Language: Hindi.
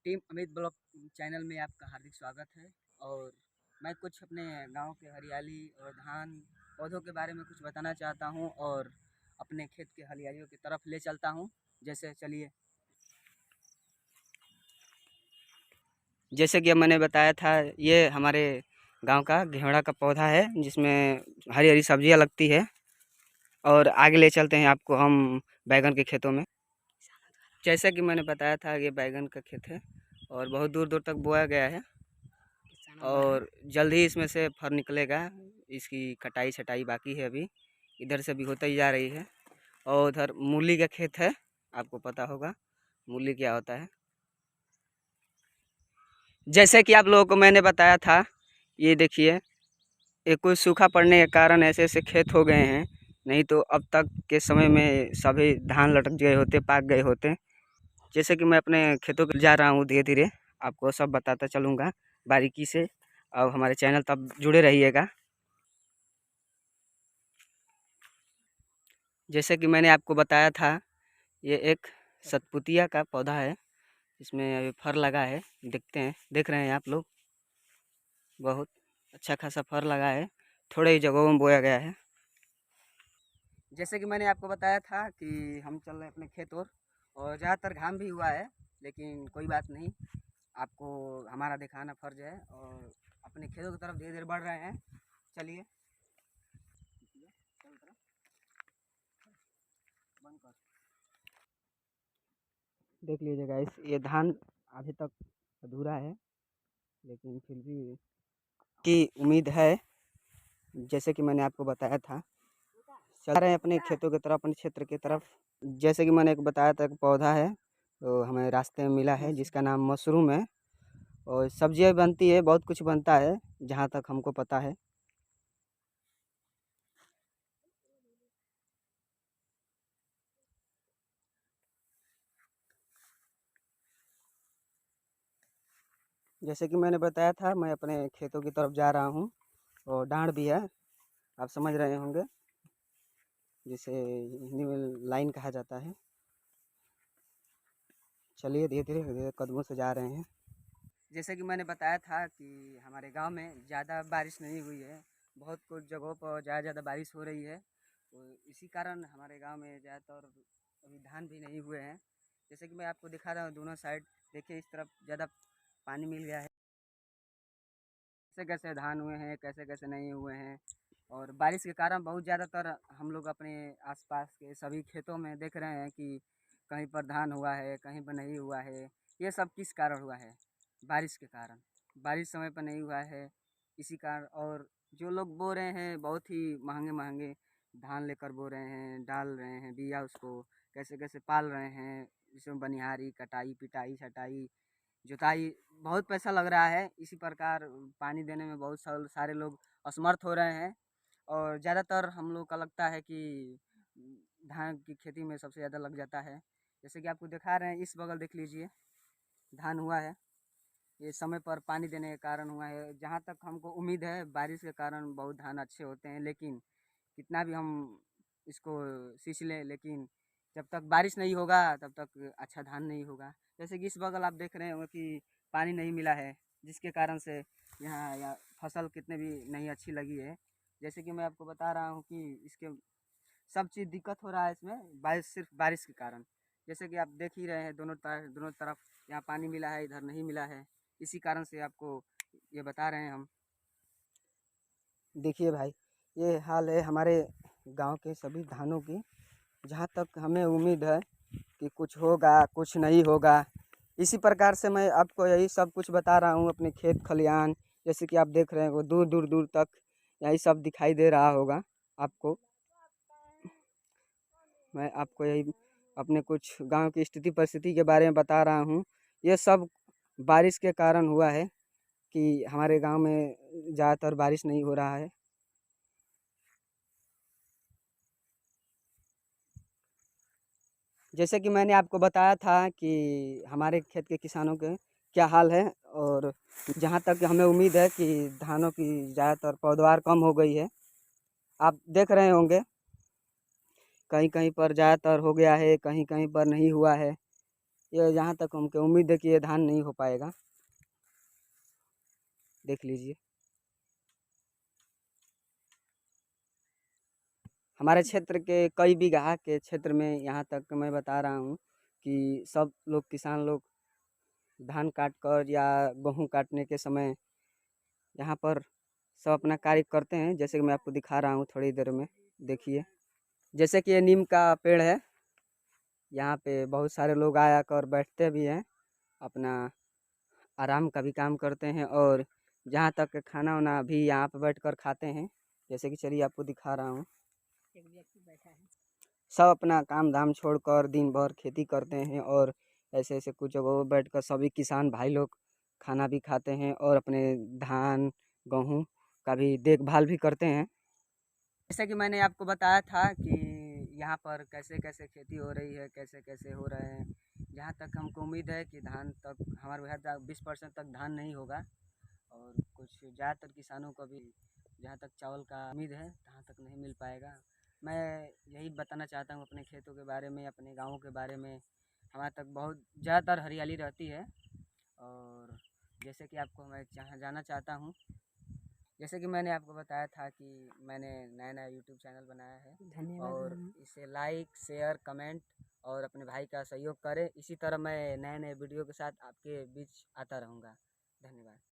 टीम अमित ब्लॉग चैनल में आपका हार्दिक स्वागत है। और मैं कुछ अपने गांव के हरियाली और धान पौधों के बारे में कुछ बताना चाहता हूं और अपने खेत के हरियालियों की तरफ ले चलता हूं। जैसे चलिए, जैसे कि अब मैंने बताया था, ये हमारे गांव का घेवड़ा का पौधा है जिसमें हरी हरी सब्जियां लगती है। और आगे ले चलते हैं आपको हम बैगन के खेतों में। जैसा कि मैंने बताया था, ये बैगन का खेत है और बहुत दूर दूर तक बोया गया है और जल्द ही इसमें से फर निकलेगा। इसकी कटाई छटाई बाकी है अभी, इधर से भी होता ही जा रही है। और उधर मूली का खेत है, आपको पता होगा मूली क्या होता है। जैसे कि आप लोगों को मैंने बताया था, ये देखिए, ये कुछ सूखा पड़ने के कारण ऐसे ऐसे खेत हो गए हैं, नहीं तो अब तक के समय में सभी धान लटक गए होते, पाक गए होते। जैसे कि मैं अपने खेतों पे जा रहा हूँ धीरे धीरे, आपको सब बताता चलूँगा बारीकी से। अब हमारे चैनल तब जुड़े रहिएगा। जैसे कि मैंने आपको बताया था, ये एक सतपुतिया का पौधा है, इसमें अभी फर लगा है। देख रहे हैं आप लोग, बहुत अच्छा खासा फर लगा है। थोड़े ही जगहों में बोया गया है। जैसे कि मैंने आपको बताया था कि हम चल रहे हैं अपने खेत और ज़्यादातर घाम भी हुआ है, लेकिन कोई बात नहीं, आपको हमारा दिखाना फर्ज है। और अपने खेतों की तरफ धीरे धीरे बढ़ रहे हैं। चलिए, बंद कर। देख लीजिए गाइस, ये धान अभी तक अधूरा है, लेकिन फिर भी की उम्मीद है। जैसे कि मैंने आपको बताया था, चल रहे हैं अपने खेतों की तरफ, अपने क्षेत्र की तरफ। जैसे कि मैंने एक बताया था, एक पौधा है तो हमें रास्ते में मिला है जिसका नाम मशरूम है। और सब्जियां बनती है, बहुत कुछ बनता है जहाँ तक हमको पता है। जैसे कि मैंने बताया था, मैं अपने खेतों की तरफ जा रहा हूँ और डांड भी है, आप समझ रहे होंगे, जिसे हिंदी में लाइन कहा जाता है। चलिए धीरे धीरे धीरे कदमों से जा रहे हैं। जैसे कि मैंने बताया था कि हमारे गांव में ज़्यादा बारिश नहीं हुई है, बहुत कुछ जगहों पर ज़्यादा बारिश हो रही है, तो इसी कारण हमारे गांव में ज़्यादातर अभी धान भी नहीं हुए हैं। जैसे कि मैं आपको दिखा रहा हूँ दोनों साइड, देखिए इस तरफ ज़्यादा पानी मिल गया है, कैसे कैसे धान हुए हैं, कैसे कैसे नहीं हुए हैं। और बारिश के कारण बहुत ज़्यादातर हम लोग अपने आसपास के सभी खेतों में देख रहे हैं कि कहीं पर धान हुआ है, कहीं पर नहीं हुआ है। ये सब किस कारण हुआ है? बारिश के कारण। बारिश समय पर नहीं हुआ है, इसी कारण। और जो लोग बो रहे हैं, बहुत ही महंगे महंगे धान लेकर बो रहे हैं, डाल रहे हैं बिया, उसको कैसे कैसे पाल रहे हैं, जिसमें बनिहारी, कटाई, पिटाई, छटाई, जुताई, बहुत पैसा लग रहा है। इसी प्रकार पानी देने में बहुत सारे लोग असमर्थ हो रहे हैं। और ज़्यादातर हम लोग का लगता है कि धान की खेती में सबसे ज़्यादा लग जाता है। जैसे कि आपको दिखा रहे हैं, इस बगल देख लीजिए, धान हुआ है। ये समय पर पानी देने के कारण हुआ है। जहाँ तक हमको उम्मीद है, बारिश के कारण बहुत धान अच्छे होते हैं, लेकिन कितना भी हम इसको सींच लें, लेकिन जब तक बारिश नहीं होगा तब तक अच्छा धान नहीं होगा। जैसे कि इस बगल आप देख रहे हो कि पानी नहीं मिला है, जिसके कारण से यहाँ फसल कितने भी नहीं अच्छी लगी है। जैसे कि मैं आपको बता रहा हूँ कि इसके सब चीज़ दिक्कत हो रहा है इसमें, बारिश, सिर्फ बारिश के कारण। जैसे कि आप देख ही रहे हैं, दोनों तरफ यहाँ पानी मिला है, इधर नहीं मिला है। इसी कारण से आपको ये बता रहे हैं हम। देखिए भाई, ये हाल है हमारे गांव के सभी धानों की। जहाँ तक हमें उम्मीद है कि कुछ होगा, कुछ नहीं होगा। इसी प्रकार से मैं आपको यही सब कुछ बता रहा हूँ, अपने खेत खलिहान। जैसे कि आप देख रहे हैं, वो दूर दूर दूर तक यही सब दिखाई दे रहा होगा आपको। मैं आपको यही अपने कुछ गांव की स्थिति परिस्थिति के बारे में बता रहा हूँ। ये सब बारिश के कारण हुआ है कि हमारे गांव में ज़्यादातर बारिश नहीं हो रहा है। जैसे कि मैंने आपको बताया था कि हमारे खेत के किसानों के क्या हाल है। और जहाँ तक हमें उम्मीद है कि धानों की ज़्यादातर पैदावार कम हो गई है। आप देख रहे होंगे, कहीं कहीं पर ज़्यादातर हो गया है, कहीं कहीं पर नहीं हुआ है। ये जहाँ तक हमको उम्मीद है कि ये धान नहीं हो पाएगा। देख लीजिए। हमारे क्षेत्र के कई बीघा के क्षेत्र में यहाँ तक मैं बता रहा हूँ कि सब लोग किसान लोग धान काट कर या गेहूँ काटने के समय यहाँ पर सब अपना कार्य करते हैं। जैसे कि मैं आपको दिखा रहा हूँ थोड़ी देर में, देखिए। जैसे कि ये नीम का पेड़ है, यहाँ पे बहुत सारे लोग आया कर बैठते भी हैं, अपना आराम का भी काम करते हैं और जहाँ तक खाना वाना भी यहाँ पे बैठकर खाते हैं। जैसे कि चलिए आपको दिखा रहा हूँ। एक व्यक्ति बैठा है, सब अपना काम धाम छोड़कर दिन भर खेती करते हैं और ऐसे ऐसे कुछ जगहों पर बैठकर सभी किसान भाई लोग खाना भी खाते हैं और अपने धान गेहूँ का भी देखभाल भी करते हैं। जैसा कि मैंने आपको बताया था कि यहाँ पर कैसे कैसे खेती हो रही है, कैसे कैसे हो रहे हैं। जहाँ तक हमको उम्मीद है कि धान तक हमारे यहाँ तक 20% तक धान नहीं होगा और कुछ ज़्यादातर किसानों को भी जहाँ तक चावल का उम्मीद है तहाँ तक नहीं मिल पाएगा। मैं यही बताना चाहता हूँ अपने खेतों के बारे में, अपने गाँवों के बारे में। हमारे तक बहुत ज़्यादातर हरियाली रहती है और जैसे कि आपको मैं जाना चाहता हूँ, जैसे कि मैंने आपको बताया था कि मैंने नया यूट्यूब चैनल बनाया है और इसे लाइक शेयर कमेंट और अपने भाई का सहयोग करें। इसी तरह मैं नए वीडियो के साथ आपके बीच आता रहूँगा। धन्यवाद।